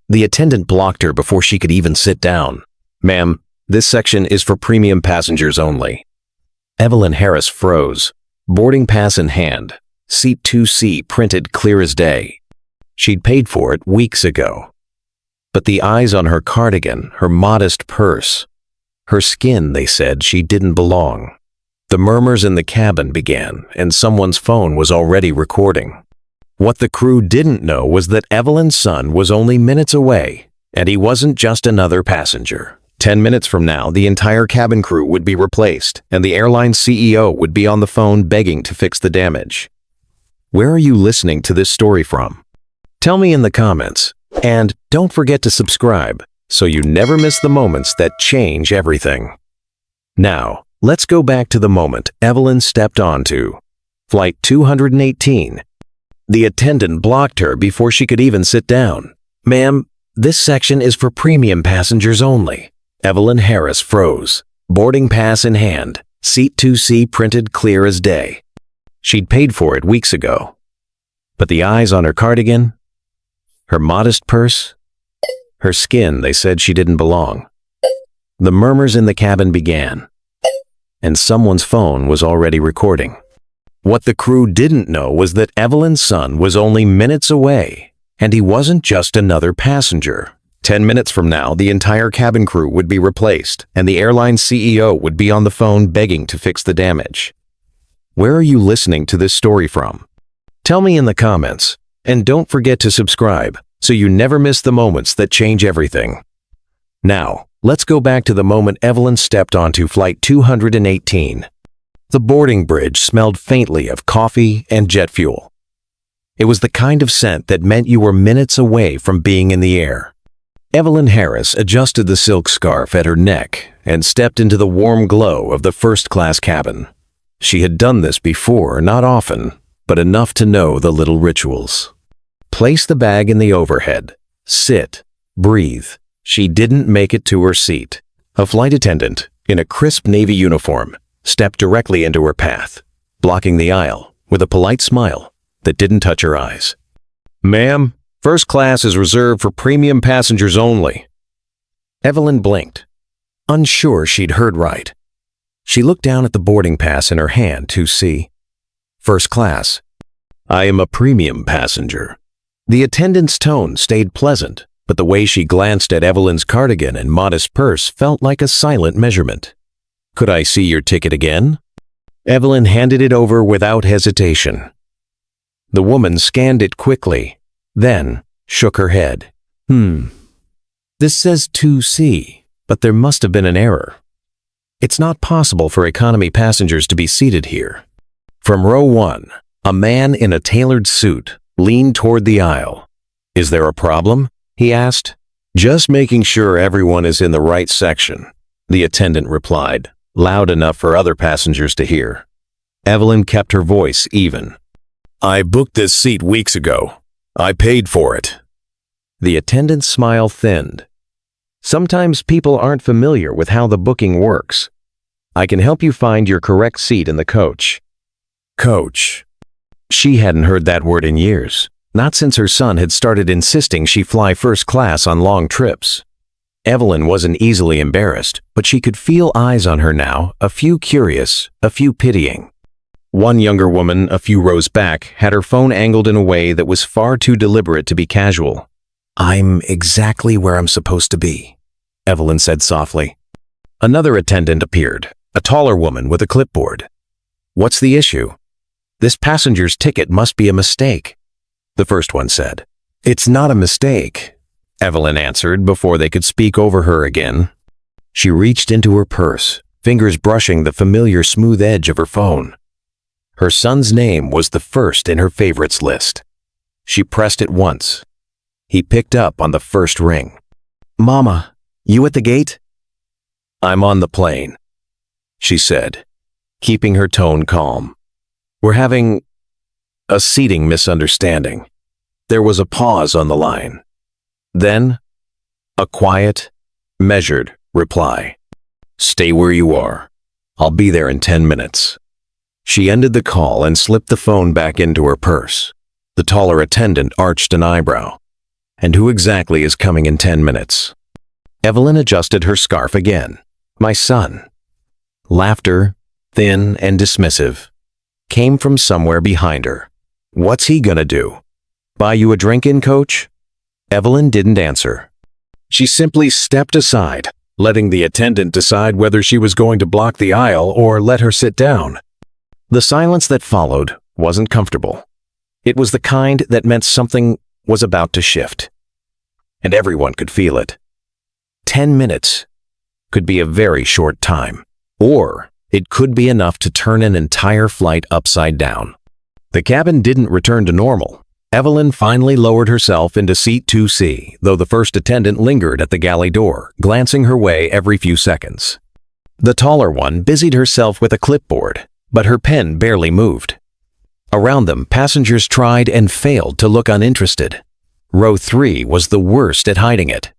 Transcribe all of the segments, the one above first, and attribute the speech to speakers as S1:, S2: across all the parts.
S1: The attendant blocked her before she could even sit down. "Ma'am, this section is for premium passengers only." Evelyn Harris froze, boarding pass in hand, seat 2C printed clear as day. She'd paid for it weeks ago. But the eyes on her cardigan, her modest purse, her skin, they said she didn't belong. The murmurs in the cabin began, and someone's phone was already recording. What the crew didn't know was that Evelyn's son was only minutes away, and he wasn't just another passenger. 10 minutes from now, the entire cabin crew would be replaced, and the airline CEO would be on the phone begging to fix the damage. Where are you listening to this story from? Tell me in the comments, and don't forget to subscribe so you never miss the moments that change everything. Now, let's go back to the moment Evelyn stepped onto Flight 218. The attendant blocked her before she could even sit down. "Ma'am, this section is for premium passengers only." Evelyn Harris froze, boarding pass in hand, seat 2C printed clear as day. She'd paid for it weeks ago. But the eyes on her cardigan, her modest purse, her skin, they said she didn't belong. The murmurs in the cabin began, and someone's phone was already recording. What the crew didn't know was that Evelyn's son was only minutes away, and he wasn't just another passenger. 10 minutes from now, the entire cabin crew would be replaced, and the airline CEO would be on the phone begging to fix the damage. Where are you listening to this story from? Tell me in the comments, and don't forget to subscribe so you never miss the moments that change everything. Now, let's go back to the moment Evelyn stepped onto Flight 218. The boarding bridge smelled faintly of coffee and jet fuel. It was the kind of scent that meant you were minutes away from being in the air. Evelyn Harris adjusted the silk scarf at her neck and stepped into the warm glow of the first-class cabin. She had done this before, not often, but enough to know the little rituals. Place the bag in the overhead. Sit. Breathe. She didn't make it to her seat. A flight attendant, in a crisp navy uniform, stepped directly into her path, blocking the aisle with a polite smile that didn't touch her eyes. "Ma'am, first class is reserved for premium passengers only." Evelyn blinked, unsure she'd heard right. She looked down at the boarding pass in her hand to see first class. "I am a premium passenger." The attendant's tone stayed pleasant, but the way she glanced at Evelyn's cardigan and modest purse felt like a silent measurement. "Could I see your ticket again?" Evelyn handed it over without hesitation. The woman scanned it quickly, then shook her head. This says 2C, but there must have been an error. It's not possible for economy passengers to be seated here." From row 1, a man in a tailored suit leaned toward the aisle. "Is there a problem?" he asked. "Just making sure everyone is in the right section," the attendant replied, loud enough for other passengers to hear. Evelyn kept her voice even. "I booked this seat weeks ago. I paid for it." The attendant's smile thinned. "Sometimes people aren't familiar with how the booking works. I can help you find your correct seat in the coach." Coach. She hadn't heard that word in years, not since her son had started insisting she fly first class on long trips. Evelyn wasn't easily embarrassed, but she could feel eyes on her now, a few curious, a few pitying. One younger woman, a few rows back, had her phone angled in a way that was far too deliberate to be casual. "I'm exactly where I'm supposed to be," Evelyn said softly. Another attendant appeared, a taller woman with a clipboard. "What's the issue?" "This passenger's ticket must be a mistake," the first one said. "It's not a mistake," Evelyn answered before they could speak over her again. She reached into her purse, fingers brushing the familiar smooth edge of her phone. Her son's name was the first in her favorites list. She pressed it once. He picked up on the first ring. "Mama, you at the gate?" "I'm on the plane," she said, keeping her tone calm. "We're having a seating misunderstanding." There was a pause on the line. Then, a quiet, measured reply. "Stay where you are. I'll be there in 10 minutes. She ended the call and slipped the phone back into her purse. The taller attendant arched an eyebrow. And who exactly is coming in 10 minutes? Evelyn adjusted her scarf again. My son. Laughter, thin and dismissive, came from somewhere behind her. What's he gonna do? Buy you a drink in, coach? Evelyn didn't answer. She simply stepped aside, letting the attendant decide whether she was going to block the aisle or let her sit down. The silence that followed wasn't comfortable. It was the kind that meant something was about to shift. And everyone could feel it. 10 minutes could be a very short time, or it could be enough to turn an entire flight upside down. The cabin didn't return to normal. Evelyn finally lowered herself into seat 2C, though the first attendant lingered at the galley door, glancing her way every few seconds. The taller one busied herself with a clipboard, but her pen barely moved. Around them, passengers tried and failed to look uninterested. Row 3 was the worst at hiding it.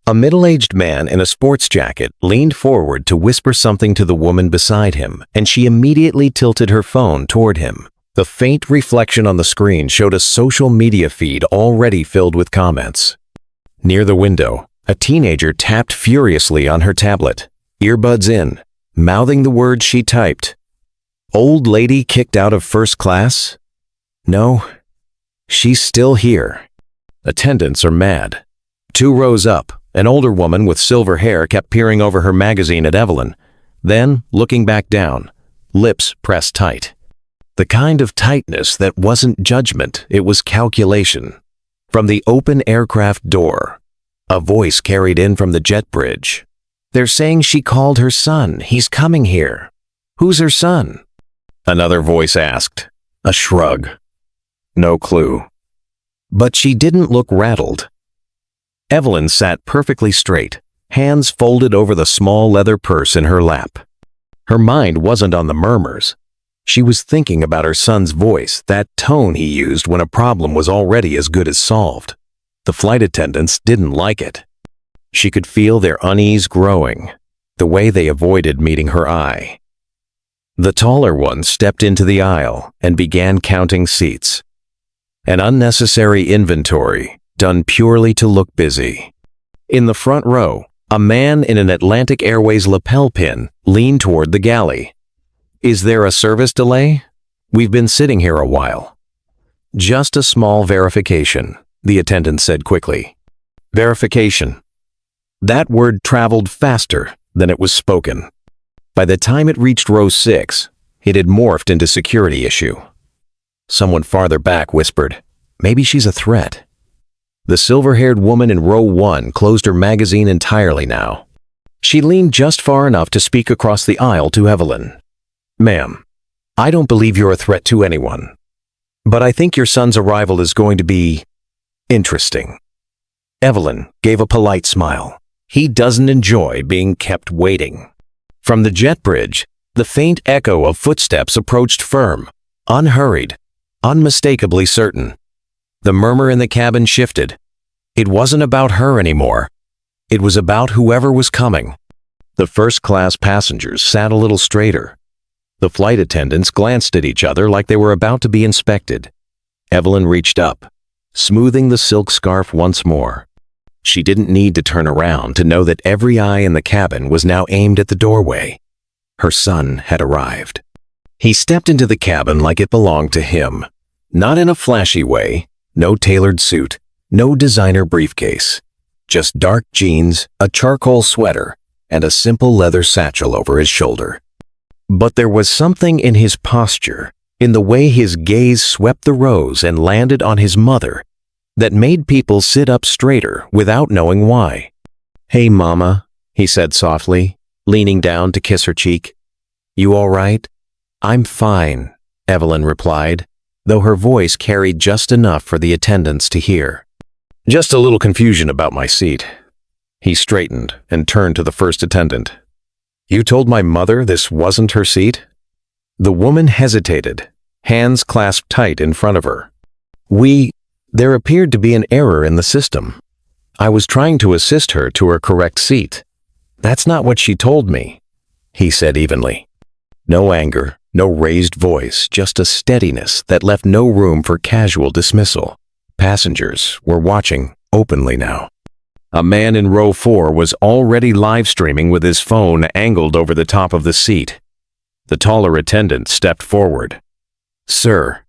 S1: A middle-aged man in a sports jacket leaned forward to whisper something to the woman beside him, and she immediately tilted her phone toward him. The faint reflection on the screen showed a social media feed already filled with comments. Near the window, a teenager tapped furiously on her tablet, earbuds in, mouthing the words she typed. Old lady kicked out of first class? No, she's still here. Attendants are mad. 2 rows up, an older woman with silver hair kept peering over her magazine at Evelyn, then looking back down, lips pressed tight. The kind of tightness that wasn't judgment, it was calculation. From the open aircraft door, a voice carried in from the jet bridge. They're saying she called her son. He's coming here. Who's her son? Another voice asked. A shrug. No clue. But she didn't look rattled. Evelyn sat perfectly straight, hands folded over the small leather purse in her lap. Her mind wasn't on the murmurs. She was thinking about her son's voice, that tone he used when a problem was already as good as solved. The flight attendants didn't like it. She could feel their unease growing, the way they avoided meeting her eye. The taller one stepped into the aisle and began counting seats. An unnecessary inventory, done purely to look busy. In the front row, a man in an Atlantic Airways lapel pin leaned toward the galley. Is there a service delay? We've been sitting here a while. Just a small verification, the attendant said quickly. Verification. That word traveled faster than it was spoken. By the time it reached row 6, it had morphed into security issue. Someone farther back whispered, maybe she's a threat. The silver-haired woman in row 1 closed her magazine entirely now. She leaned just far enough to speak across the aisle to Evelyn. Ma'am, I don't believe you're a threat to anyone, but I think your son's arrival is going to be interesting. Evelyn gave a polite smile. He doesn't enjoy being kept waiting. From the jet bridge, the faint echo of footsteps approached firm, unhurried, unmistakably certain. The murmur in the cabin shifted. It wasn't about her anymore. It was about whoever was coming. The first-class passengers sat a little straighter. The flight attendants glanced at each other like they were about to be inspected. Evelyn reached up, smoothing the silk scarf once more. She didn't need to turn around to know that every eye in the cabin was now aimed at the doorway. Her son had arrived. He stepped into the cabin like it belonged to him. Not in a flashy way, no tailored suit, no designer briefcase. Just dark jeans, a charcoal sweater, and a simple leather satchel over his shoulder. But there was something in his posture, in the way his gaze swept the rows and landed on his mother, that made people sit up straighter without knowing why. Hey, Mama, he said softly, leaning down to kiss her cheek. You all right? I'm fine, Evelyn replied, though her voice carried just enough for the attendants to hear. Just a little confusion about my seat. He straightened and turned to the first attendant. You told my mother this wasn't her seat? The woman hesitated, hands clasped tight in front of her. There appeared to be an error in the system. I was trying to assist her to her correct seat. That's not what she told me, he said evenly. No anger, no raised voice, just a steadiness that left no room for casual dismissal. Passengers were watching, openly now. A man in row 4 was already live streaming with his phone angled over the top of the seat. The taller attendant stepped forward. "Sir,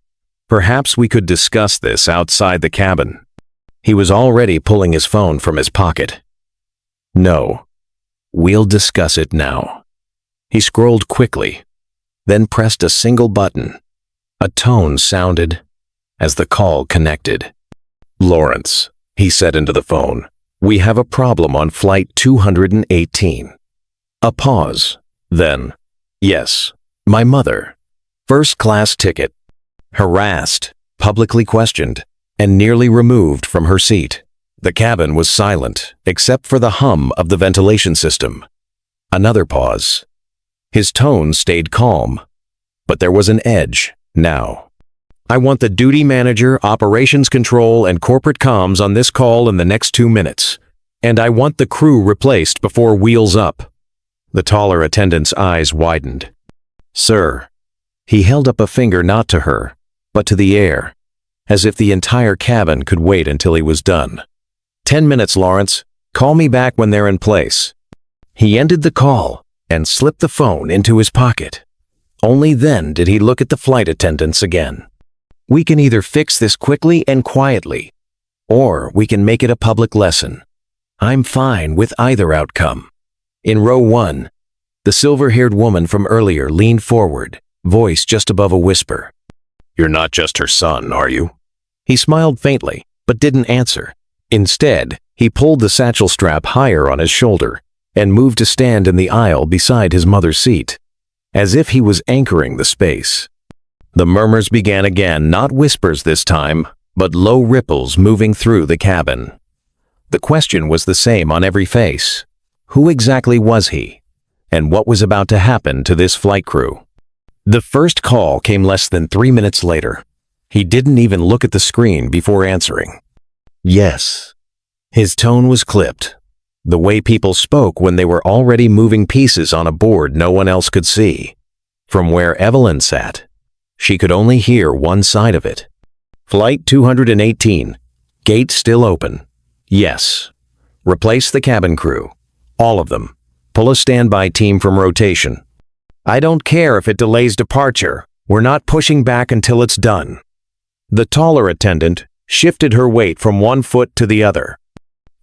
S1: perhaps we could discuss this outside the cabin." He was already pulling his phone from his pocket. "No, we'll discuss it now." He scrolled quickly, then pressed a single button. A tone sounded as the call connected. "Lawrence," he said into the phone, "we have a problem on flight 218. A pause. Then, "Yes, my mother. First-class ticket. Harassed, publicly questioned, and nearly removed from her seat." The cabin was silent, except for the hum of the ventilation system. Another pause. His tone stayed calm, but there was an edge now. "I want the duty manager, operations control, and corporate comms on this call in the next 2 minutes. And I want the crew replaced before wheels up." The taller attendant's eyes widened. "Sir." He held up a finger not to her, but to the air, as if the entire cabin could wait until he was done. 10 minutes, Lawrence. Call me back when they're in place." He ended the call and slipped the phone into his pocket. Only then did he look at the flight attendants again. "We can either fix this quickly and quietly, or we can make it a public lesson. I'm fine with either outcome." In row 1, the silver-haired woman from earlier leaned forward, voice just above a whisper. "You're not just her son, are you?" He smiled faintly, but didn't answer. Instead, he pulled the satchel strap higher on his shoulder and moved to stand in the aisle beside his mother's seat, as if he was anchoring the space. The murmurs began again, not whispers this time, but low ripples moving through the cabin. The question was the same on every face. Who exactly was he? And what was about to happen to this flight crew? The first call came less than 3 minutes later. He didn't even look at the screen before answering. "Yes." His tone was clipped, the way people spoke when they were already moving pieces on a board no one else could see. From where Evelyn sat, she could only hear one side of it. "Flight 218. Gate still open. Yes. Replace the cabin crew. All of them. Pull a standby team from rotation. I don't care if it delays departure. We're not pushing back until it's done." The taller attendant shifted her weight from one foot to the other.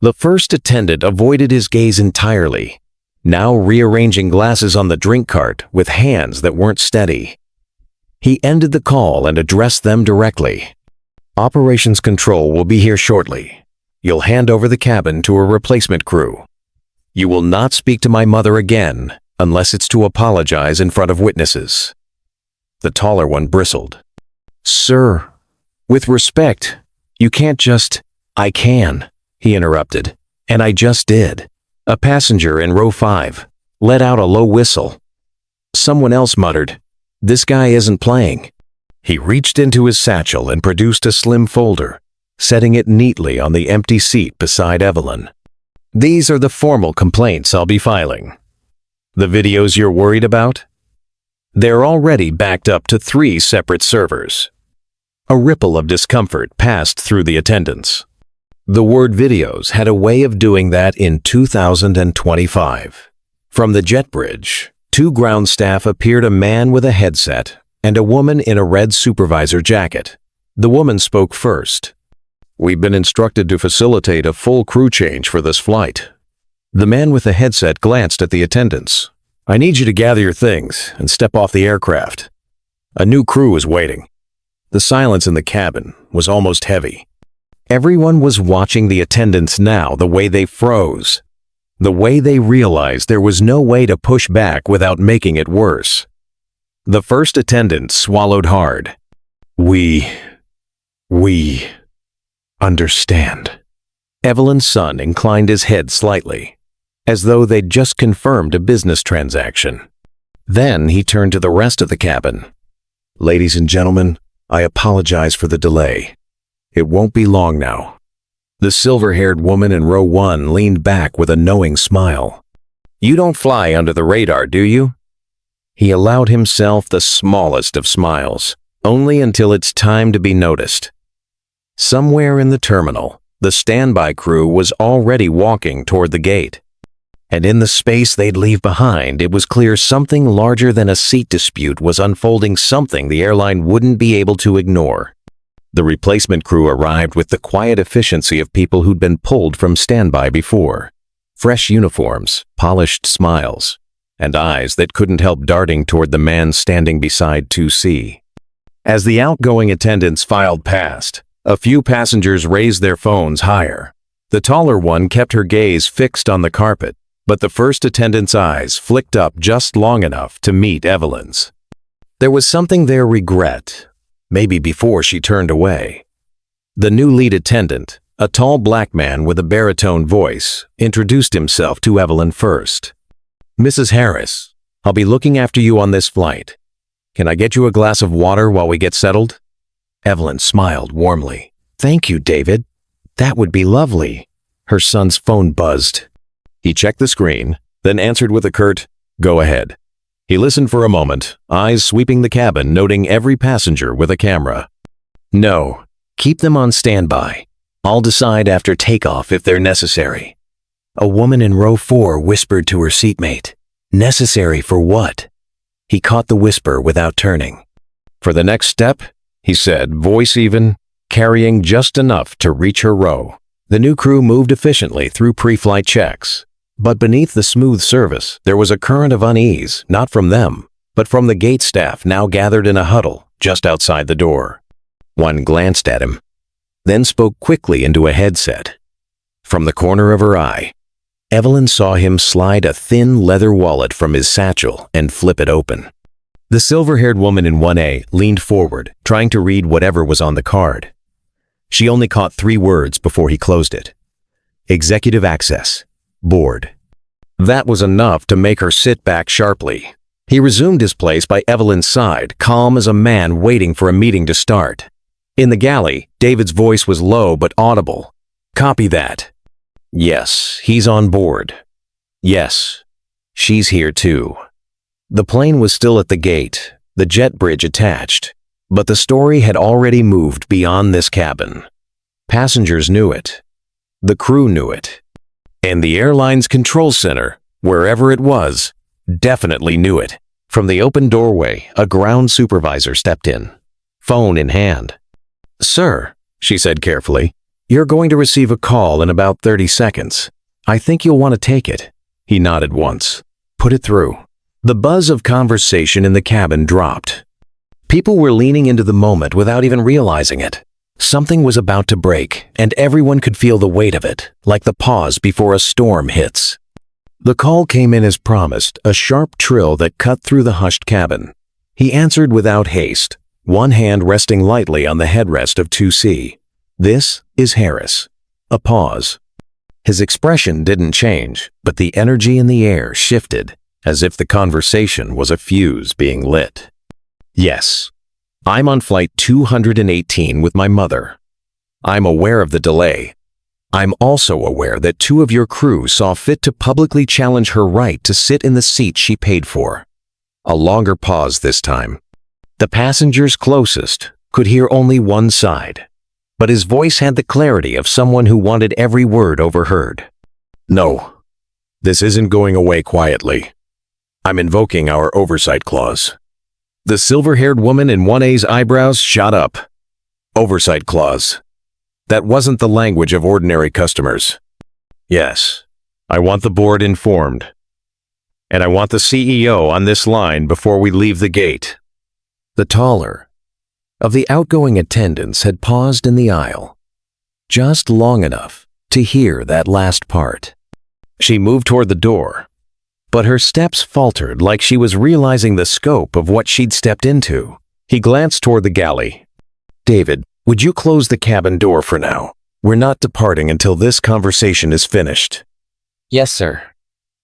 S1: The first attendant avoided his gaze entirely, now rearranging glasses on the drink cart with hands that weren't steady. He ended the call and addressed them directly. "Operations control will be here shortly. You'll hand over the cabin to a replacement crew. You will not speak to my mother again unless it's to apologize in front of witnesses." The taller one bristled. "Sir, with respect, you can't just—" "I can," he interrupted, "and I just did." A passenger in row 5 let out a low whistle. Someone else muttered, "This guy isn't playing." He reached into his satchel and produced a slim folder, setting it neatly on the empty seat beside Evelyn. "These are the formal complaints I'll be filing. The videos you're worried about? They're already backed up to 3 separate servers." A ripple of discomfort passed through the attendants. The word videos had a way of doing that in 2025. From the jet bridge, 2 ground staff appeared, a man with a headset and a woman in a red supervisor jacket. The woman spoke first. "We've been instructed to facilitate a full crew change for this flight." The man with the headset glanced at the attendants. "I need you to gather your things and step off the aircraft. A new crew is waiting." The silence in the cabin was almost heavy. Everyone was watching the attendants now, the way they froze, the way they realized there was no way to push back without making it worse. The first attendant swallowed hard. We understand." Evelyn's son inclined his head slightly, as though they'd just confirmed a business transaction. Then he turned to the rest of the cabin. "Ladies and gentlemen, I apologize for the delay. It won't be long now." The silver-haired woman in row 1 leaned back with a knowing smile. "You don't fly under the radar, do you?" He allowed himself the smallest of smiles, only until it's time to be noticed. Somewhere in the terminal, The standby crew was already walking toward the gate. And in the space they'd leave behind, it was clear something larger than a seat dispute was unfolding, something the airline wouldn't be able to ignore. The replacement crew arrived with the quiet efficiency of people who'd been pulled from standby before. Fresh uniforms, polished smiles, and eyes that couldn't help darting toward the man standing beside 2C. As the outgoing attendants filed past, a few passengers raised their phones higher. The taller one kept her gaze fixed on the carpet, but the first attendant's eyes flicked up just long enough to meet Evelyn's. There was something there regret, maybe before she turned away. The new lead attendant, a tall black man with a baritone voice, introduced himself to Evelyn first. "Mrs. Harris, I'll be looking after you on this flight. Can I get you a glass of water while we get settled?" Evelyn smiled warmly. "Thank you, David. That would be lovely." Her son's phone buzzed. He checked the screen, then answered with a curt, "Go ahead." He listened for a moment, eyes sweeping the cabin, noting every passenger with a camera. "No, keep them on standby. I'll decide after takeoff if they're necessary." A woman in row 4 whispered to her seatmate. "Necessary for what?" He caught the whisper without turning. "For the next step," he said, voice even, carrying just enough to reach her row. The new crew moved efficiently through pre-flight checks. But beneath the smooth service, there was a current of unease, not from them, but from the gate staff now gathered in a huddle just outside the door. One glanced at him, then spoke quickly into a headset. From the corner of her eye, Evelyn saw him slide a thin leather wallet from his satchel and flip it open. The silver-haired woman in 1A leaned forward, trying to read whatever was on the card. She only caught 3 words before he closed it. Executive access. Board. That was enough to make her sit back sharply. He resumed his place by Evelyn's side, calm as a man waiting for a meeting to start. In the galley, David's voice was low but audible. "Copy that." "Yes, he's on board." "Yes, she's here too." The plane was still at the gate, the jet bridge attached, but the story had already moved beyond this cabin. Passengers knew it. The crew knew it. And the airline's control center, wherever it was, definitely knew it. From the open doorway, a ground supervisor stepped in, phone in hand. "Sir," she said carefully, "you're going to receive a call in about 30 seconds. I think you'll want to take it." He nodded once. "Put it through." The buzz of conversation in the cabin dropped. People were leaning into the moment without even realizing it. Something was about to break, and everyone could feel the weight of it, like the pause before a storm hits. The call came in as promised, a sharp trill that cut through the hushed cabin. He answered without haste, one hand resting lightly on the headrest of 2C. "This is Harris." A pause. His expression didn't change, but the energy in the air shifted, as if the conversation was a fuse being lit. "Yes. I'm on flight 218 with my mother. I'm aware of the delay. I'm also aware that 2 of your crew saw fit to publicly challenge her right to sit in the seat she paid for." A longer pause this time. The passengers closest could hear only one side, but his voice had the clarity of someone who wanted every word overheard. "No, this isn't going away quietly. I'm invoking our oversight clause." The silver-haired woman in 1A's eyebrows shot up. Oversight clause. That wasn't the language of ordinary customers. "Yes, I want the board informed. And I want the CEO on this line before we leave the gate." The taller of the outgoing attendants had paused in the aisle, just long enough to hear that last part. She moved toward the door, but her steps faltered like she was realizing the scope of what she'd stepped into. He glanced toward the galley. "David, would you close the cabin door for now? We're not departing until this conversation is finished."
S2: "Yes, sir."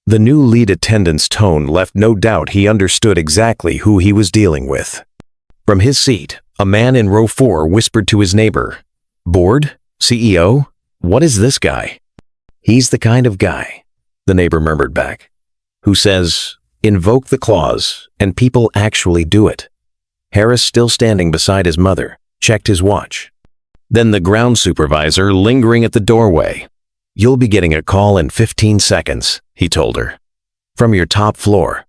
S1: The new lead attendant's tone left no doubt he understood exactly who he was dealing with. From his seat, a man in row 4 whispered to his neighbor, "Board? CEO? What is this guy?" "He's the kind of guy," the neighbor murmured back, "who says, invoke the clause, and people actually do it." Harris, still standing beside his mother, checked his watch. Then the ground supervisor lingering at the doorway. "You'll be getting a call in 15 seconds, he told her. "From your top floor.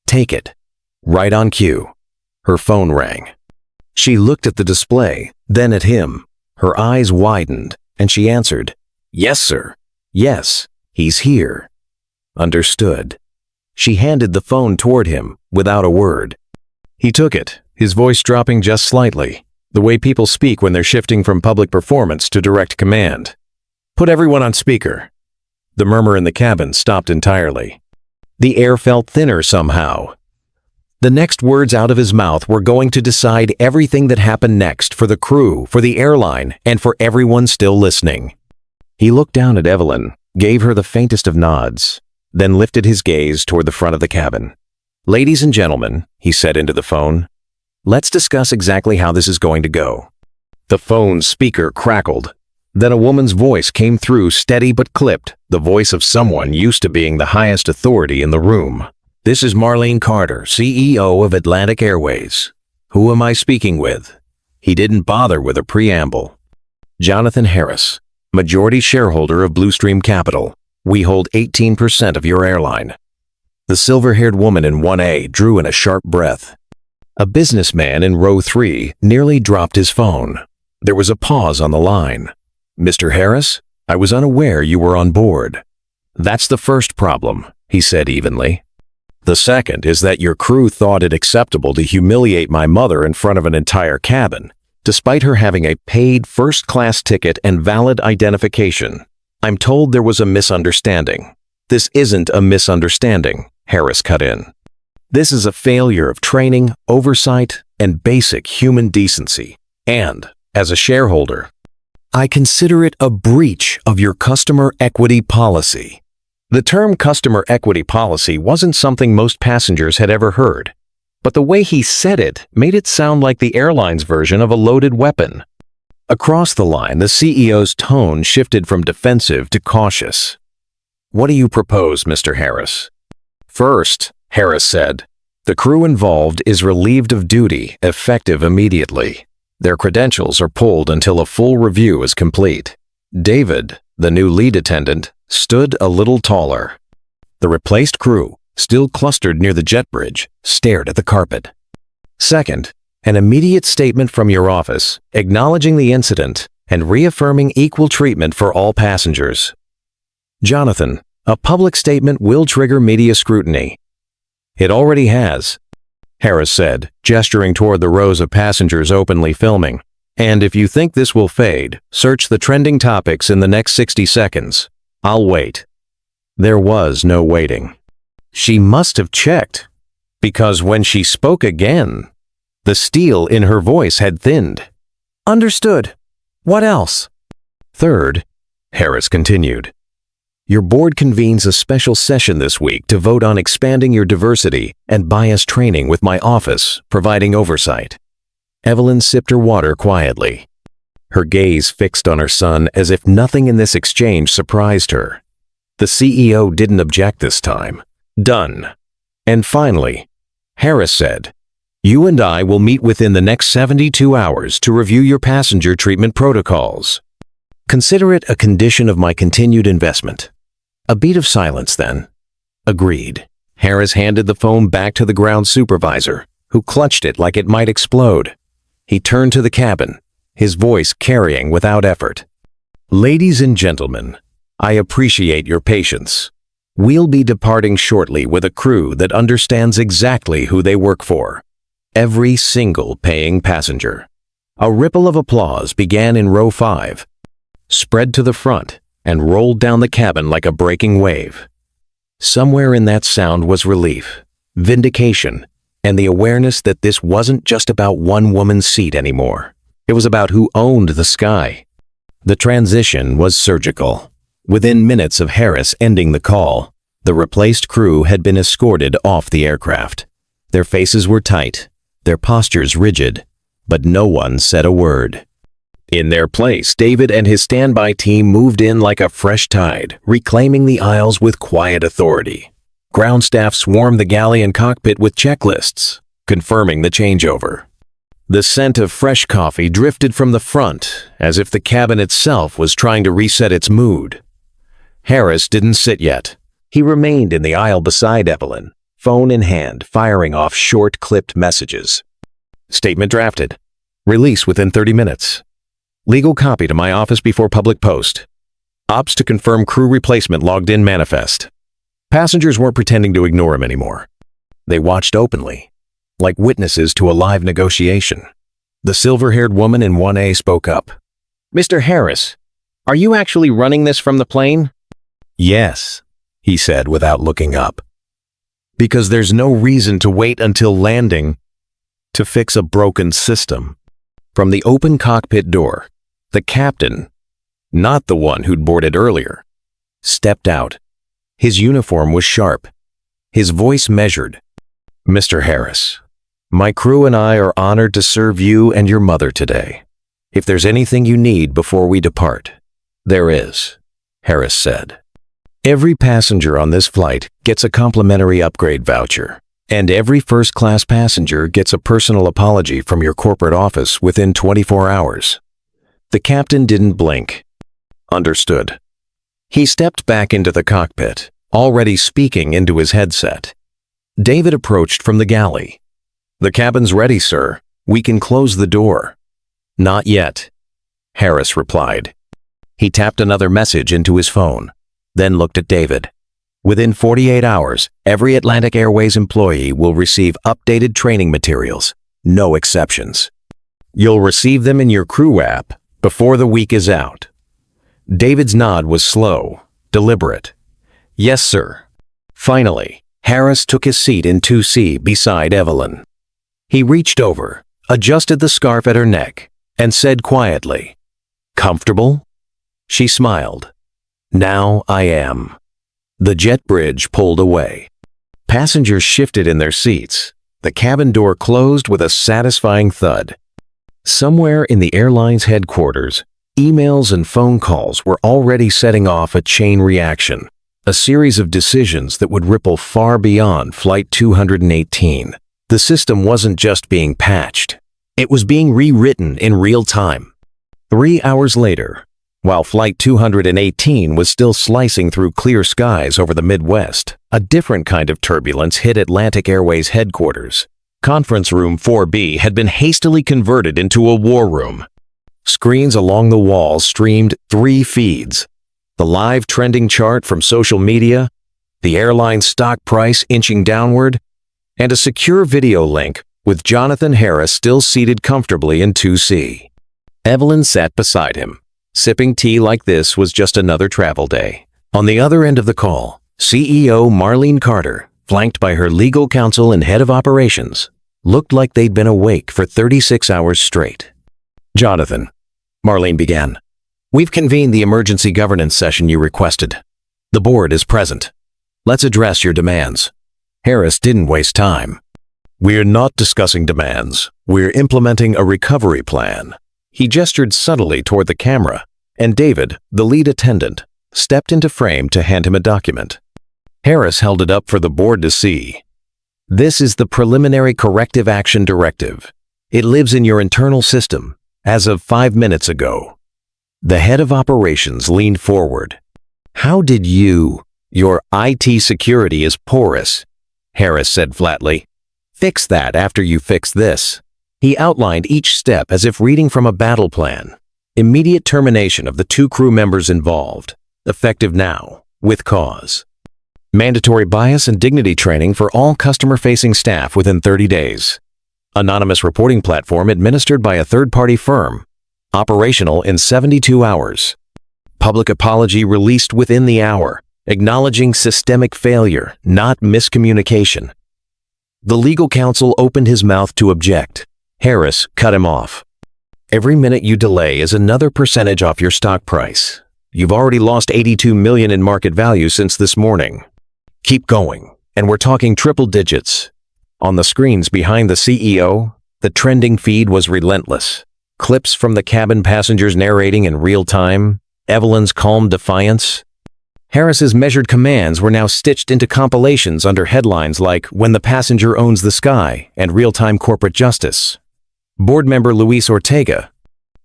S1: Take it. Right on cue." Her phone rang. She looked at the display, then at him. Her eyes widened, and she answered, "Yes, sir. Yes, he's here." "Understood." She handed the phone toward him, without a word. He took it, his voice dropping just slightly, the way people speak when they're shifting from public performance to direct command. "Put everyone on speaker." The murmur in the cabin stopped entirely. The air felt thinner somehow. The next words out of his mouth were going to decide everything that happened next for the crew, for the airline, and for everyone still listening. He looked down at Evelyn, gave her the faintest of nods, then lifted his gaze toward the front of the cabin. "Ladies and gentlemen," he said into the phone, "let's discuss exactly how this is going to go." The phone speaker crackled. Then a woman's voice came through, steady but clipped, the voice of someone used to being the highest authority in the room. "This is Marlene Carter, CEO of Atlantic Airways. Who am I speaking with?" He didn't bother with a preamble. "Jonathan Harris, majority shareholder of Bluestream Capital. We hold 18% of your airline." The silver-haired woman in 1A drew in a sharp breath. A businessman in row 3 nearly dropped his phone. There was a pause on the line. "Mr. Harris, I was unaware you were on board." "That's the first problem," he said evenly. "The second is that your crew thought it acceptable to humiliate my mother in front of an entire cabin, despite her having a paid first-class ticket and valid identification. I'm told there was a misunderstanding." "This isn't a misunderstanding," Harris cut in. "This is a failure of training, oversight, and basic human decency. And, as a shareholder, I consider it a breach of your customer equity policy." The term customer equity policy wasn't something most passengers had ever heard, but the way he said it made it sound like the airline's version of a loaded weapon. Across the line, the CEO's tone shifted from defensive to cautious. "What do you propose, Mr. Harris?" "First," Harris said, "the crew involved is relieved of duty, effective immediately. Their credentials are pulled until a full review is complete." David, the new lead attendant, stood a little taller. The replaced crew, still clustered near the jet bridge, stared at the carpet. "Second, an immediate statement from your office, acknowledging the incident and reaffirming equal treatment for all passengers." "Jonathan, a public statement will trigger media scrutiny." "It already has," Harris said, gesturing toward the rows of passengers openly filming. "And if you think this will fade, search the trending topics in the next 60 seconds. I'll wait." There was no waiting. She must have checked, because when she spoke again, the steel in her voice had thinned. "Understood. What else?" "Third," Harris continued, "your board convenes a special session this week to vote on expanding your diversity and bias training with my office, providing oversight." Evelyn sipped her water quietly, her gaze fixed on her son as if nothing in this exchange surprised her. The CEO didn't object this time. "Done." And finally, Harris said, "You and I will meet within the next 72 hours to review your passenger treatment protocols. Consider it a condition of my continued investment." A beat of silence then. "Agreed." Harris handed the phone back to the ground supervisor, who clutched it like it might explode. He turned to the cabin, his voice carrying without effort. "Ladies and gentlemen, I appreciate your patience. We'll be departing shortly with a crew that understands exactly who they work for. Every single paying passenger." A ripple of applause began in row 5, spread to the front, and rolled down the cabin like a breaking wave. Somewhere in that sound was relief, vindication, and the awareness that this wasn't just about one woman's seat anymore. It was about who owned the sky. The transition was surgical. Within minutes of Harris ending the call, the replaced crew had been escorted off the aircraft. Their faces were tight, their postures rigid, but no one said a word. In their place, David and his standby team moved in like a fresh tide, reclaiming the aisles with quiet authority. Ground staff swarmed the galley and cockpit with checklists, confirming the changeover. The scent of fresh coffee drifted from the front, as if the cabin itself was trying to reset its mood. Harris didn't sit yet. He remained in the aisle beside Evelyn, phone in hand, firing off short, clipped messages. Statement drafted. Release within 30 minutes. Legal copy to my office before public post. Ops to confirm crew replacement logged in manifest. Passengers weren't pretending to ignore him anymore. They watched openly, like witnesses to a live negotiation. The silver-haired woman in 1A spoke up. "Mr. Harris, are you actually running this from the plane?" "Yes," he said without looking up. "Because there's no reason to wait until landing to fix a broken system." From the open cockpit door, the captain, not the one who'd boarded earlier, stepped out. His uniform was sharp, his voice measured. "Mr. Harris, my crew and I are honored to serve you and your mother today. If there's anything you need before we depart, there is," Harris said. "Every passenger on this flight gets a complimentary upgrade voucher, and every first-class passenger gets a personal apology from your corporate office within 24 hours. The captain didn't blink. Understood. He stepped back into the cockpit, already speaking into his headset. David approached from the galley. "The cabin's ready, sir. We can close the door." "Not yet," Harris replied. He tapped another message into his phone, then looked at David. "Within 48 hours, every Atlantic Airways employee will receive updated training materials, no exceptions. You'll receive them in your crew app before the week is out." David's nod was slow, deliberate. "Yes, sir." Finally, Harris took his seat in 2C beside Evelyn. He reached over, adjusted the scarf at her neck, and said quietly, "Comfortable?" She smiled. "Now I am." The jet bridge pulled away. Passengers shifted in their seats. The cabin door closed with a satisfying thud. Somewhere in the airline's headquarters, emails and phone calls were already setting off a chain reaction, a series of decisions that would ripple far beyond Flight 218. The system wasn't just being patched. It was being rewritten in real time. 3 hours later, while Flight 218 was still slicing through clear skies over the Midwest, a different kind of turbulence hit Atlantic Airways headquarters. Conference Room 4B had been hastily converted into a war room. Screens along the walls streamed 3 feeds: the live trending chart from social media, the airline stock price inching downward, and a secure video link with Jonathan Harris still seated comfortably in 2C. Evelyn sat beside him. Sipping tea like this was just another travel day. On the other end of the call, CEO Marlene Carter, flanked by her legal counsel and head of operations, looked like they'd been awake for 36 hours straight. "Jonathan," Marlene began, "we've convened the emergency governance session you requested. The board is present. Let's address your demands." Harris didn't waste time. "We're not discussing demands. We're implementing a recovery plan." He gestured subtly toward the camera, and David, the lead attendant, stepped into frame to hand him a document. Harris held it up for the board to see. "This is the Preliminary Corrective Action Directive. It lives in your internal system, as of 5 minutes ago." The head of operations leaned forward. "How did your IT security is porous," Harris said flatly. "Fix that after you fix this." He outlined each step as if reading from a battle plan. Immediate termination of the 2 crew members involved, effective now, with cause. Mandatory bias and dignity training for all customer-facing staff within 30 days. Anonymous reporting platform administered by a third-party firm, operational in 72 hours. Public apology released within the hour, acknowledging systemic failure, not miscommunication. The legal counsel opened his mouth to object. Harris cut him off. "Every minute you delay is another percentage off your stock price. You've already lost $82 million in market value since this morning. Keep going, and we're talking triple digits." On the screens behind the CEO, the trending feed was relentless. Clips from the cabin passengers narrating in real time, Evelyn's calm defiance. Harris's measured commands were now stitched into compilations under headlines like "When the Passenger Owns the Sky" and "Real-Time Corporate Justice." Board member Luis Ortega,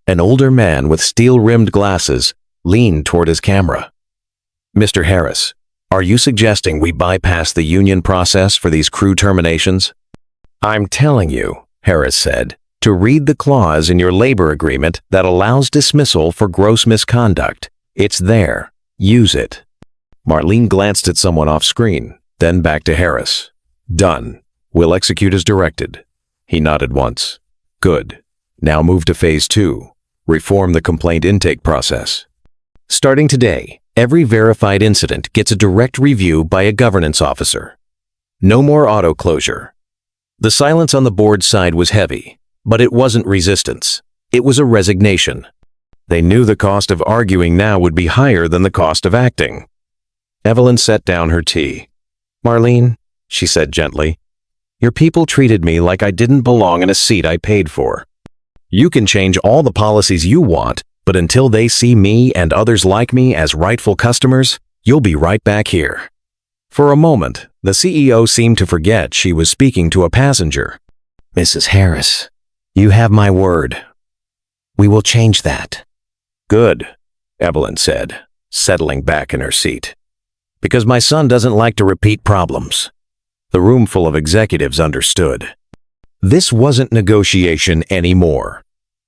S1: an older man with steel-rimmed glasses, leaned toward his camera. "Mr. Harris, are you suggesting we bypass the union process for these crew terminations?" "I'm telling you," Harris said, "to read the clause in your labor agreement that allows dismissal for gross misconduct. It's there. Use it." Marlene glanced at someone off screen, then back to Harris. "Done. We'll execute as directed." He nodded once. "Good. Now move to phase 2. Reform the complaint intake process. Starting today, every verified incident gets a direct review by a governance officer. No more auto closure." The silence on the board side was heavy, but it wasn't resistance. It was a resignation. They knew the cost of arguing now would be higher than the cost of acting. Evelyn set down her tea. "Marlene," she said gently, "your people treated me like I didn't belong in a seat I paid for. You can change all the policies you want, but until they see me and others like me as rightful customers, you'll be right back here." For a moment, the CEO seemed to forget she was speaking to a passenger. "Mrs. Harris, you have my word. We will change that." "Good," Evelyn said, settling back in her seat. "Because my son doesn't like to repeat problems." The room full of executives understood. This wasn't negotiation anymore.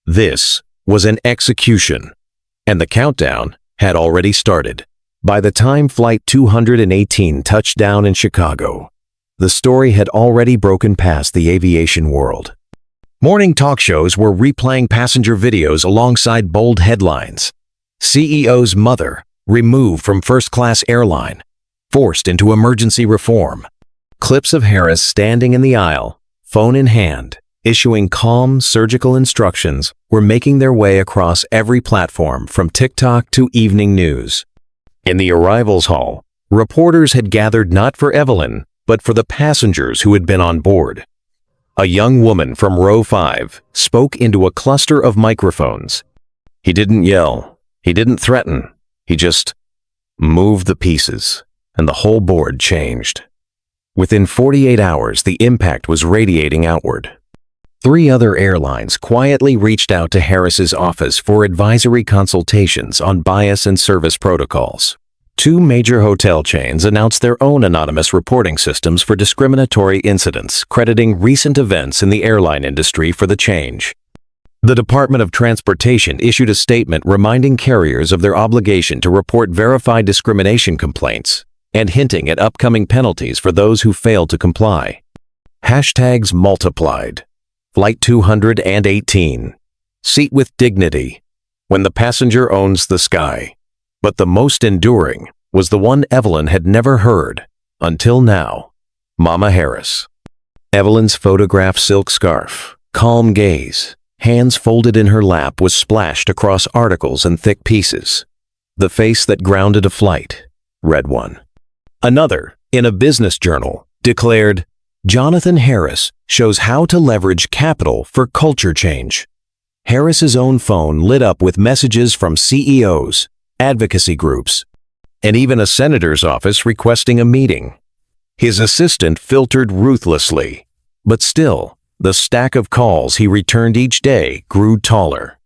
S1: This was an execution, and the countdown had already started. By the time Flight 218 touched down in Chicago, the story had already broken past the aviation world. Morning talk shows were replaying passenger videos alongside bold headlines. CEO's mother removed from first-class airline, forced into emergency reform. Clips of Harris standing in the aisle, phone in hand, issuing calm, surgical instructions were making their way across every platform from TikTok to evening news. In the arrivals hall, reporters had gathered not for Evelyn, but for the passengers who had been on board. A young woman from row 5 spoke into a cluster of microphones. He didn't yell. He didn't threaten. He just moved the pieces, and the whole board changed. Within 48 hours, the impact was radiating outward. 3 other airlines quietly reached out to Harris's office for advisory consultations on bias and service protocols. 2 major hotel chains announced their own anonymous reporting systems for discriminatory incidents, crediting recent events in the airline industry for the change. The Department of Transportation issued a statement reminding carriers of their obligation to report verified discrimination complaints and hinting at upcoming penalties for those who fail to comply. Hashtags multiplied. Flight 218. Seat with dignity. When the passenger owns the sky. But the most enduring was the one Evelyn had never heard until now. Mama Harris. Evelyn's photographed silk scarf, calm gaze, hands folded in her lap was splashed across articles and thick pieces. The face that grounded a flight, read one. Another, in a business journal, declared, "Jonathan Harris shows how to leverage capital for culture change." Harris's own phone lit up with messages from CEOs, advocacy groups, and even a senator's office requesting a meeting. His assistant filtered ruthlessly, but still, the stack of calls he returned each day grew taller.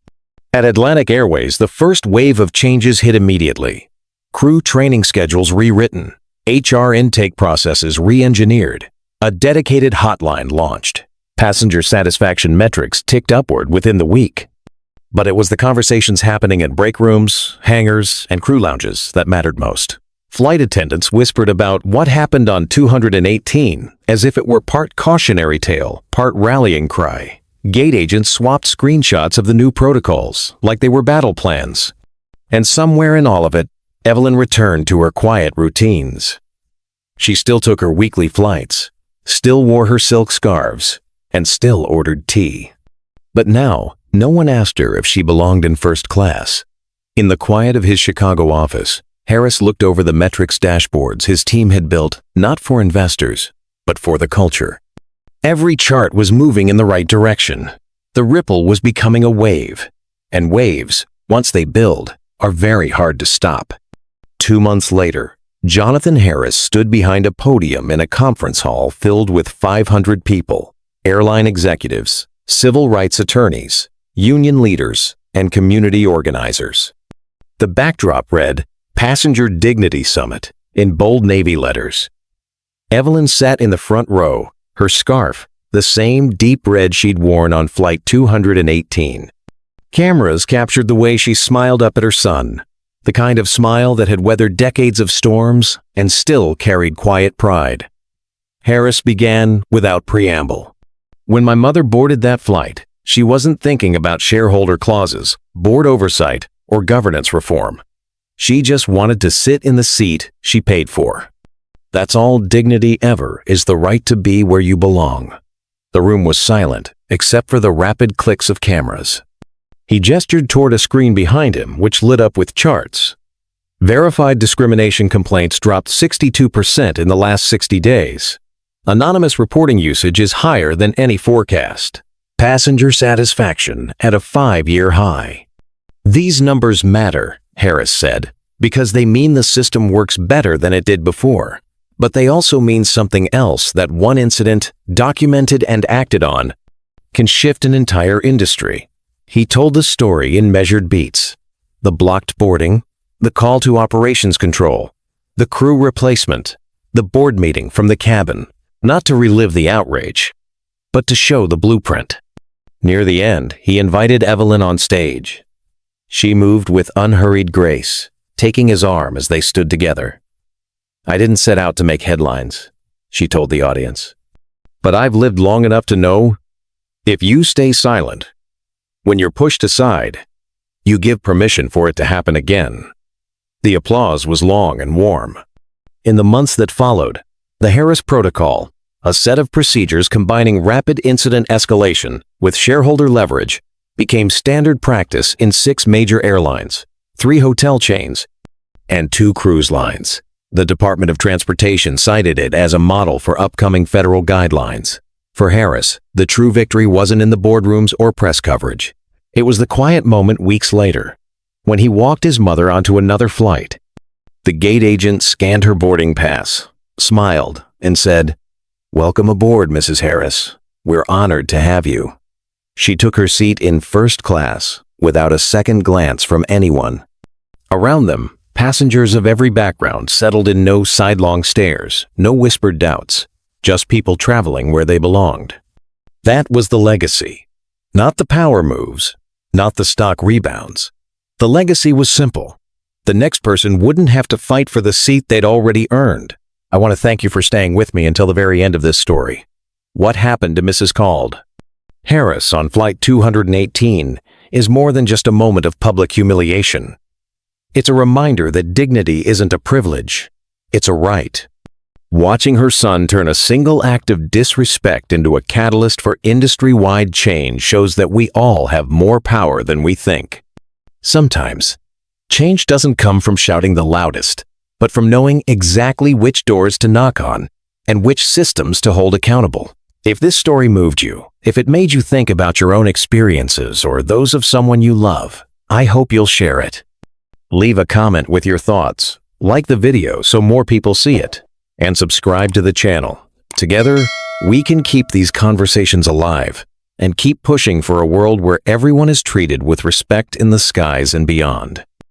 S1: At Atlantic Airways, the first wave of changes hit immediately. Crew training schedules rewritten, HR intake processes re-engineered, a dedicated hotline launched. Passenger satisfaction metrics ticked upward within the week. But it was the conversations happening in break rooms, hangars, and crew lounges that mattered most. Flight attendants whispered about what happened on 218 as if it were part cautionary tale, part rallying cry. Gate agents swapped screenshots of the new protocols like they were battle plans. And somewhere in all of it, Evelyn returned to her quiet routines. She still took her weekly flights, still wore her silk scarves, and still ordered tea. But now, no one asked her if she belonged in first class. In the quiet of his Chicago office, Harris looked over the metrics dashboards his team had built, not for investors, but for the culture. Every chart was moving in the right direction. The ripple was becoming a wave. And waves, once they build, are very hard to stop. 2 months later, Jonathan Harris stood behind a podium in a conference hall filled with 500 people, airline executives, civil rights attorneys, union leaders, and community organizers. The backdrop read, Passenger Dignity Summit, in bold navy letters. Evelyn sat in the front row, her scarf, the same deep red she'd worn on Flight 218. Cameras captured the way she smiled up at her son, the kind of smile that had weathered decades of storms and still carried quiet pride. Harris began without preamble. When my mother boarded that flight, she wasn't thinking about shareholder clauses, board oversight, or governance reform. She just wanted to sit in the seat she paid for. That's all dignity ever is, the right to be where you belong. The room was silent, except for the rapid clicks of cameras. He gestured toward a screen behind him, which lit up with charts. Verified discrimination complaints dropped 62% in the last 60 days. Anonymous reporting usage is higher than any forecast. Passenger satisfaction at a 5-year high. These numbers matter, Harris said, because they mean the system works better than it did before. But they also mean something else: that one incident, documented and acted on, can shift an entire industry. He told the story in measured beats. The blocked boarding, the call to operations control, the crew replacement, the board meeting from the cabin, not to relive the outrage, but to show the blueprint. Near the end, he invited Evelyn on stage. She moved with unhurried grace, taking his arm as they stood together. I didn't set out to make headlines, she told the audience. But I've lived long enough to know, if you stay silent, when you're pushed aside, you give permission for it to happen again. The applause was long and warm. In the months that followed, the Harris Protocol, a set of procedures combining rapid incident escalation with shareholder leverage, became standard practice in 6 major airlines, 3 hotel chains, and 2 cruise lines. The Department of Transportation cited it as a model for upcoming federal guidelines. For Harris, the true victory wasn't in the boardrooms or press coverage. It was the quiet moment weeks later, when he walked his mother onto another flight. The gate agent scanned her boarding pass, smiled, and said, "Welcome aboard, Mrs. Harris. We're honored to have you." She took her seat in first class, without a second glance from anyone. Around them, passengers of every background settled in no sidelong stares, no whispered doubts, just people traveling where they belonged. That was the legacy. Not the power moves, not the stock rebounds. The legacy was simple. The next person wouldn't have to fight for the seat they'd already earned. I want to thank you for staying with me until the very end of this story. What happened to Mrs. Cald? Harris on Flight 218 is more than just a moment of public humiliation. It's a reminder that dignity isn't a privilege, it's a right. Watching her son turn a single act of disrespect into a catalyst for industry-wide change shows that we all have more power than we think. Sometimes, change doesn't come from shouting the loudest, but from knowing exactly which doors to knock on and which systems to hold accountable. If this story moved you, if it made you think about your own experiences or those of someone you love, I hope you'll share it. Leave a comment with your thoughts, like the video so more people see it, and subscribe to the channel. Together, we can keep these conversations alive and keep pushing for a world where everyone is treated with respect in the skies and beyond.